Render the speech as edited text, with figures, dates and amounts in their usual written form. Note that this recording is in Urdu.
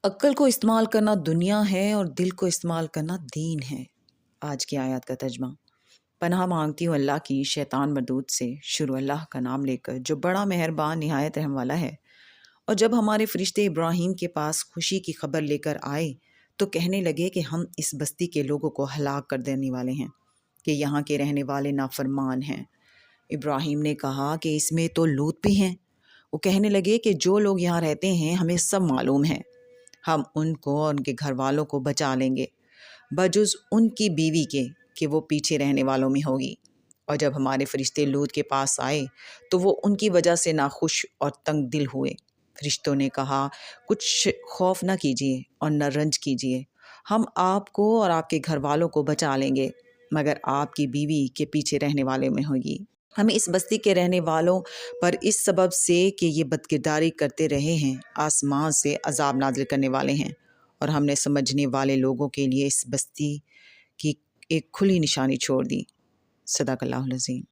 عقل کو استعمال کرنا دنیا ہے اور دل کو استعمال کرنا دین ہے۔ آج کی آیات کا ترجمہ۔ پناہ مانگتی ہوں اللہ کی شیطان مردود سے، شروع اللہ کا نام لے کر جو بڑا مہربان نہایت رحم والا ہے۔ اور جب ہمارے فرشتے ابراہیم کے پاس خوشی کی خبر لے کر آئے تو کہنے لگے کہ ہم اس بستی کے لوگوں کو ہلاک کر دینے والے ہیں کہ یہاں کے رہنے والے نافرمان ہیں۔ ابراہیم نے کہا کہ اس میں تو لوط بھی ہیں۔ وہ کہنے لگے کہ جو لوگ یہاں رہتے ہیں ہمیں سب معلوم ہے، ہم ان کو اور ان کے گھر والوں کو بچا لیں گے بجز ان کی بیوی کے کہ وہ پیچھے رہنے والوں میں ہوگی۔ اور جب ہمارے فرشتے لوط کے پاس آئے تو وہ ان کی وجہ سے ناخوش اور تنگ دل ہوئے۔ فرشتوں نے کہا کچھ خوف نہ کیجیے اور نہ رنج کیجیے، ہم آپ کو اور آپ کے گھر والوں کو بچا لیں گے، مگر آپ کی بیوی کے پیچھے رہنے والے میں ہوگی۔ ہمیں اس بستی کے رہنے والوں پر اس سبب سے کہ یہ بدکرداری کرتے رہے ہیں آسمان سے عذاب نازل کرنے والے ہیں، اور ہم نے سمجھنے والے لوگوں کے لیے اس بستی کی ایک کھلی نشانی چھوڑ دی۔ صدق اللہ العظیم۔